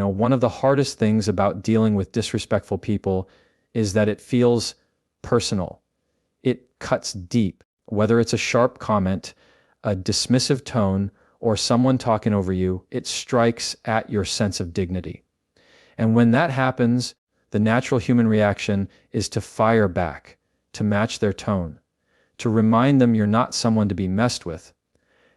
One of the hardest things about dealing with disrespectful people is that it feels personal. It cuts deep, whether it's a sharp comment, a dismissive tone, or someone talking over you, it strikes at your sense of dignity. And when that happens, the natural human reaction is to fire back, to match their tone, to remind them you're not someone to be messed with.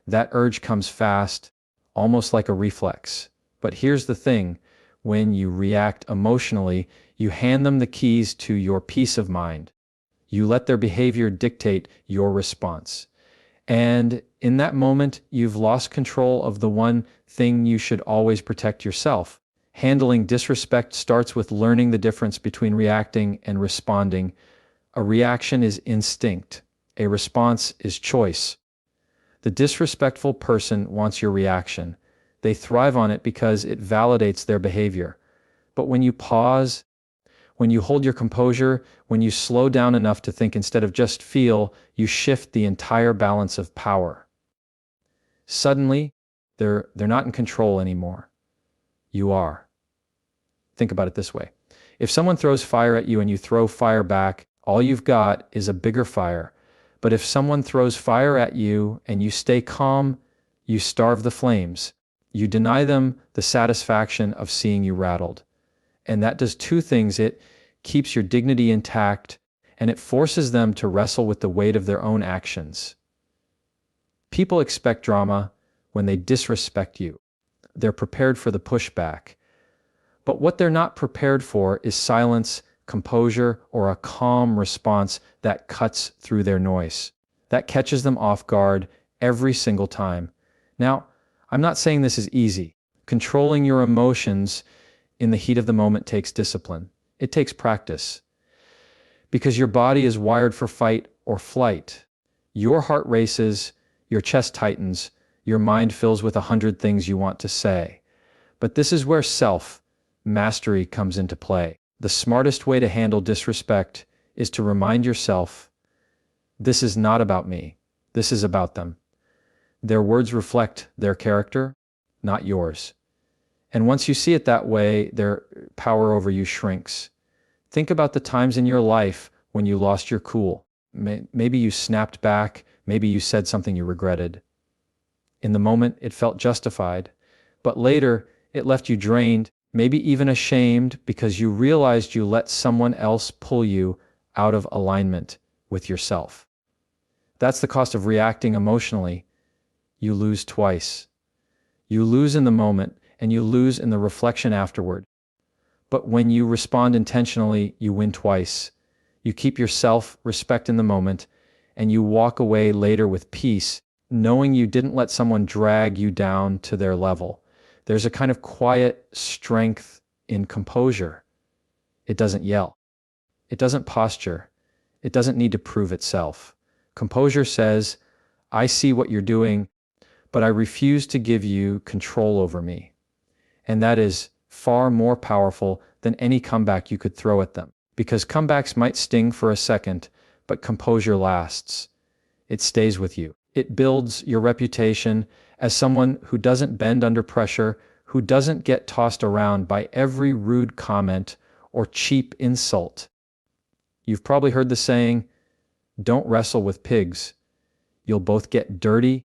That urge comes fast, almost like a reflex. But here's the thing, when you react emotionally, you hand them the keys to your peace of mind. You let their behavior dictate your response. And in that moment, you've lost control of the one thing you should always protect yourself. Handling disrespect starts with learning the difference between reacting and responding. A reaction is instinct. A response is choice. The disrespectful person wants your reaction. They thrive on it because it validates their behavior. But when you pause, when you hold your composure, when you slow down enough to think instead of just feel, you shift the entire balance of power. Suddenly, they're not in control anymore. You are. Think about it this way. If someone throws fire at you and you throw fire back, all you've got is a bigger fire. But if someone throws fire at you and you stay calm, you starve the flames. You deny them the satisfaction of seeing you rattled. And that does two things. It keeps your dignity intact, and it forces them to wrestle with the weight of their own actions. People expect drama when they disrespect you. They're prepared for the pushback. But what they're not prepared for is silence, composure, or a calm response that cuts through their noise. That catches them off guard every single time. Now, I'm not saying this is easy. Controlling your emotions in the heat of the moment takes discipline. It takes practice. Because your body is wired for fight or flight. Your heart races, your chest tightens, your mind fills with 100 things you want to say. But this is where self-mastery comes into play. The smartest way to handle disrespect is to remind yourself, this is not about me. This is about them. Their words reflect their character, not yours. And once you see it that way, their power over you shrinks. Think about the times in your life when you lost your cool. Maybe you snapped back, maybe you said something you regretted. In the moment, it felt justified, but later it left you drained, maybe even ashamed because you realized you let someone else pull you out of alignment with yourself. That's the cost of reacting emotionally. You lose twice. You lose in the moment, and you lose in the reflection afterward. But when you respond intentionally, you win twice. You keep your self-respect in the moment, and you walk away later with peace, knowing you didn't let someone drag you down to their level. There's a kind of quiet strength in composure. It doesn't yell. It doesn't posture. It doesn't need to prove itself. Composure says, I see what you're doing, but I refuse to give you control over me. And that is far more powerful than any comeback you could throw at them. Because comebacks might sting for a second, but composure lasts. It stays with you. It builds your reputation as someone who doesn't bend under pressure, who doesn't get tossed around by every rude comment or cheap insult. You've probably heard the saying, don't wrestle with pigs. You'll both get dirty,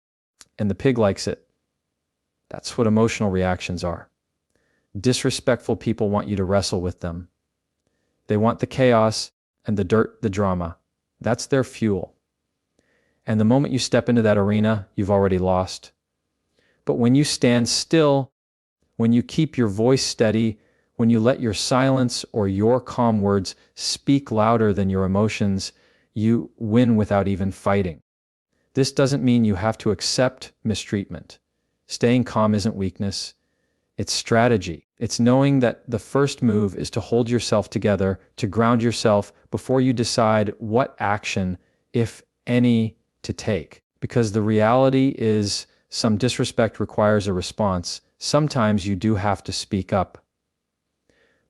and the pig likes it. That's what emotional reactions are. Disrespectful people want you to wrestle with them. They want the chaos and the dirt, the drama. That's their fuel. And the moment you step into that arena, you've already lost. But when you stand still, when you keep your voice steady, when you let your silence or your calm words speak louder than your emotions, you win without even fighting. This doesn't mean you have to accept mistreatment. Staying calm isn't weakness. It's strategy. It's knowing that the first move is to hold yourself together, to ground yourself before you decide what action, if any, to take. Because the reality is some disrespect requires a response. Sometimes you do have to speak up.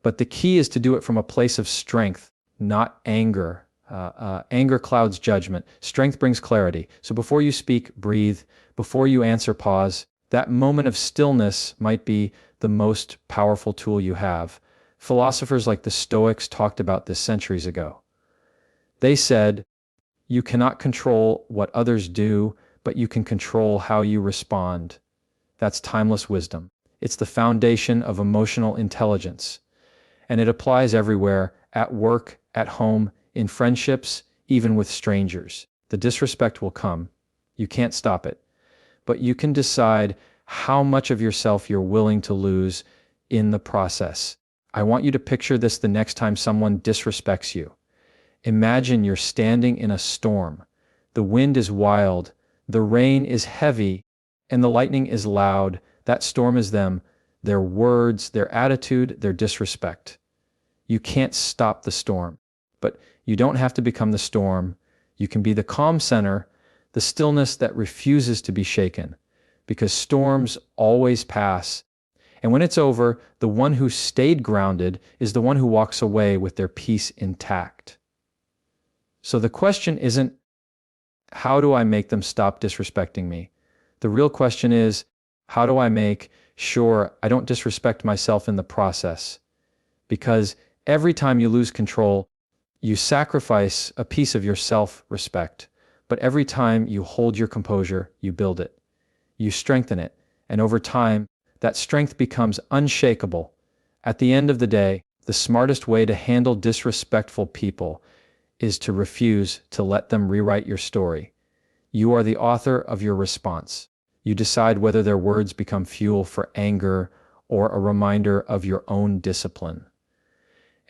But the key is to do it from a place of strength, not anger. Anger clouds judgment. Strength brings clarity. So before you speak, breathe. Before you answer, pause. That moment of stillness might be the most powerful tool you have. Philosophers like the Stoics talked about this centuries ago. They said, you cannot control what others do, but you can control how you respond. That's timeless wisdom. It's the foundation of emotional intelligence. And it applies everywhere, at work, at home, in friendships, even with strangers. The disrespect will come. You can't stop it. But you can decide how much of yourself you're willing to lose in the process. I want you to picture this the next time someone disrespects you. Imagine you're standing in a storm. The wind is wild, the rain is heavy, and the lightning is loud. That storm is them, their words, their attitude, their disrespect. You can't stop the storm, but you don't have to become the storm. You can be the calm center, the stillness that refuses to be shaken, because storms always pass. And when it's over, the one who stayed grounded is the one who walks away with their peace intact. So the question isn't, how do I make them stop disrespecting me? The real question is, how do I make sure I don't disrespect myself in the process? Because every time you lose control, you sacrifice a piece of your self-respect. But every time you hold your composure, you build it. You strengthen it. And over time, that strength becomes unshakable. At the end of the day, the smartest way to handle disrespectful people is to refuse to let them rewrite your story. You are the author of your response. You decide whether their words become fuel for anger or a reminder of your own discipline.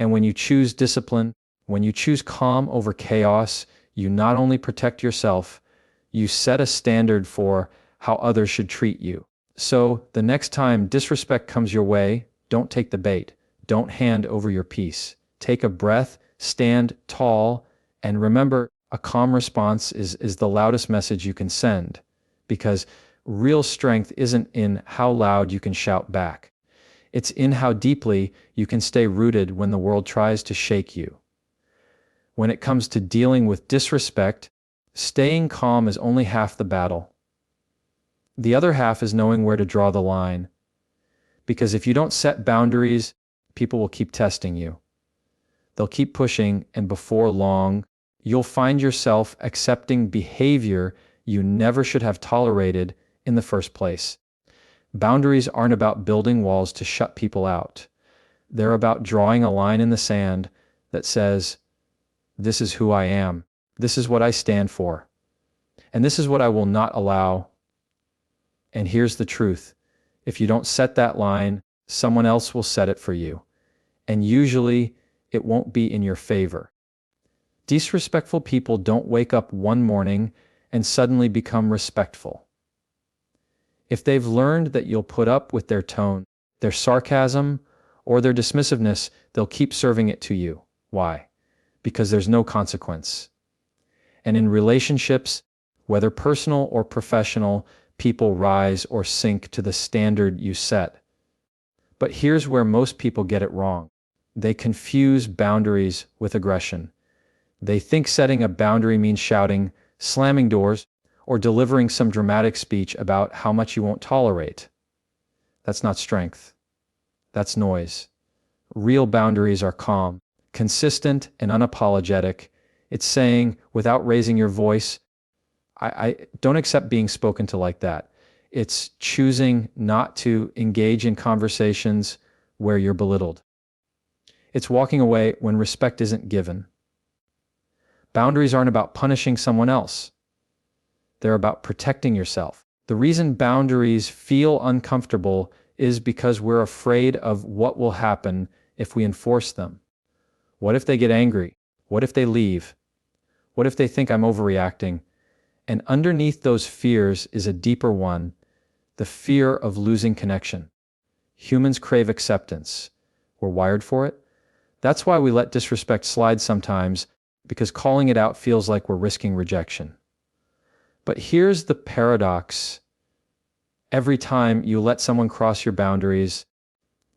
And when you choose discipline, when you choose calm over chaos, you not only protect yourself, you set a standard for how others should treat you. So the next time disrespect comes your way, don't take the bait. Don't hand over your peace. Take a breath, stand tall, and remember, a calm response is the loudest message you can send, because real strength isn't in how loud you can shout back. It's in how deeply you can stay rooted when the world tries to shake you. When it comes to dealing with disrespect, staying calm is only half the battle. The other half is knowing where to draw the line. Because if you don't set boundaries, people will keep testing you. They'll keep pushing, and before long, you'll find yourself accepting behavior you never should have tolerated in the first place. Boundaries aren't about building walls to shut people out. They're about drawing a line in the sand that says, this is who I am. This is what I stand for. And this is what I will not allow. And here's the truth. If you don't set that line, someone else will set it for you. And usually, it won't be in your favor. Disrespectful people don't wake up one morning and suddenly become respectful. If they've learned that you'll put up with their tone, their sarcasm, or their dismissiveness, they'll keep serving it to you. Why? Because there's no consequence. And in relationships, whether personal or professional, people rise or sink to the standard you set. But here's where most people get it wrong. They confuse boundaries with aggression. They think setting a boundary means shouting, slamming doors, or delivering some dramatic speech about how much you won't tolerate. That's not strength. That's noise. Real boundaries are calm, consistent, and unapologetic. It's saying, without raising your voice, I don't accept being spoken to like that. It's choosing not to engage in conversations where you're belittled. It's walking away when respect isn't given. Boundaries aren't about punishing someone else. They're about protecting yourself. The reason boundaries feel uncomfortable is because we're afraid of what will happen if we enforce them. What if they get angry? What if they leave? What if they think I'm overreacting? And underneath those fears is a deeper one, the fear of losing connection. Humans crave acceptance. We're wired for it. That's why we let disrespect slide sometimes, because calling it out feels like we're risking rejection. But here's the paradox. Every time you let someone cross your boundaries,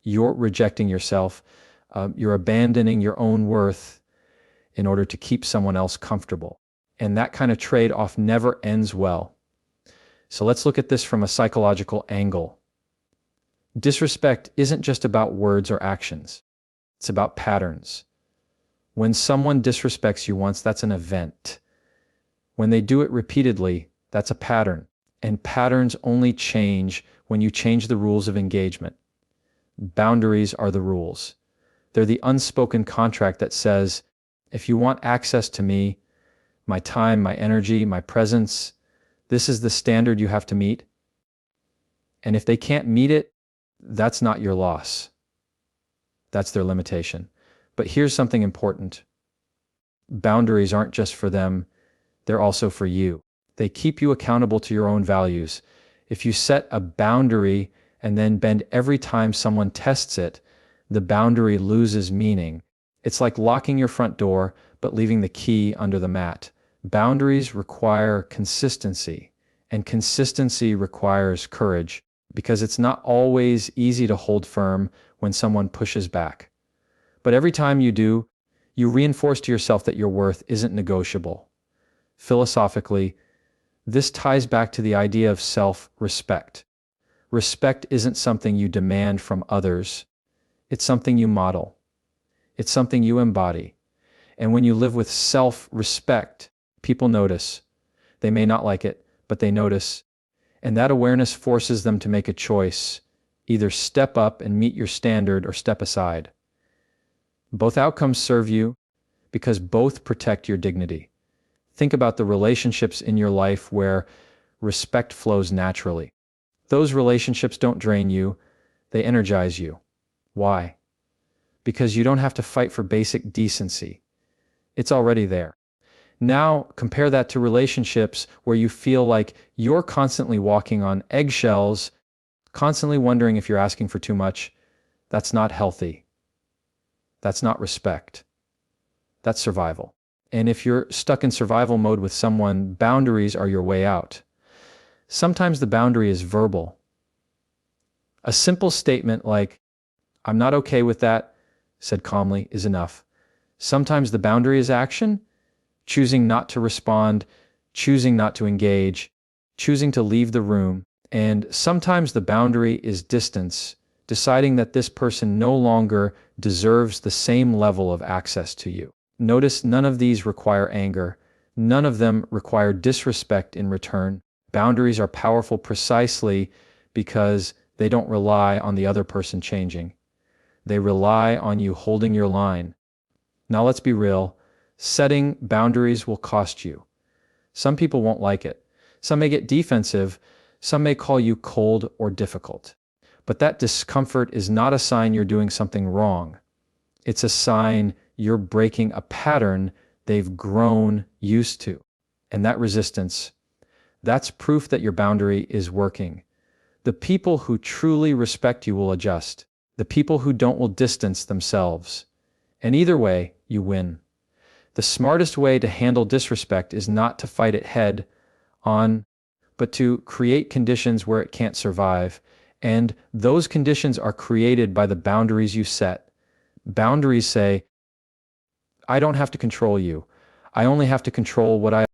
you're rejecting yourself. You're abandoning your own worth in order to keep someone else comfortable. And that kind of trade-off never ends well. So let's look at this from a psychological angle. Disrespect isn't just about words or actions. It's about patterns. When someone disrespects you once, that's an event. When they do it repeatedly, that's a pattern. And patterns only change when you change the rules of engagement. Boundaries are the rules. They're the unspoken contract that says, if you want access to me, my time, my energy, my presence, this is the standard you have to meet. And if they can't meet it, that's not your loss. That's their limitation. But here's something important. Boundaries aren't just for them, they're also for you. They keep you accountable to your own values. If you set a boundary and then bend every time someone tests it, the boundary loses meaning. It's like locking your front door, but leaving the key under the mat. Boundaries require consistency, and consistency requires courage, because it's not always easy to hold firm when someone pushes back. But every time you do, you reinforce to yourself that your worth isn't negotiable. Philosophically, this ties back to the idea of self-respect. Respect isn't something you demand from others. It's something you model. It's something you embody. And when you live with self-respect, people notice. They may not like it, but they notice. And that awareness forces them to make a choice. Either step up and meet your standard or step aside. Both outcomes serve you because both protect your dignity. Think about the relationships in your life where respect flows naturally. Those relationships don't drain you, they energize you. Why? Because you don't have to fight for basic decency. It's already there. Now compare that to relationships where you feel like you're constantly walking on eggshells, constantly wondering if you're asking for too much. That's not healthy. That's not respect. That's survival. And if you're stuck in survival mode with someone, boundaries are your way out. Sometimes the boundary is verbal. A simple statement like, "I'm not okay with that," said calmly, is enough. Sometimes the boundary is action, choosing not to respond, choosing not to engage, choosing to leave the room. And sometimes the boundary is distance, deciding that this person no longer deserves the same level of access to you. Notice none of these require anger. None of them require disrespect in return. Boundaries are powerful precisely because they don't rely on the other person changing. They rely on you holding your line. Now let's be real. Setting boundaries will cost you. Some people won't like it. Some may get defensive. Some may call you cold or difficult. But that discomfort is not a sign you're doing something wrong. It's a sign you're breaking a pattern they've grown used to. And that resistance, that's proof that your boundary is working. The people who truly respect you will adjust. The people who don't will distance themselves. And either way, you win. The smartest way to handle disrespect is not to fight it head on, but to create conditions where it can't survive. And those conditions are created by the boundaries you set. Boundaries say, I don't have to control you. I only have to control what I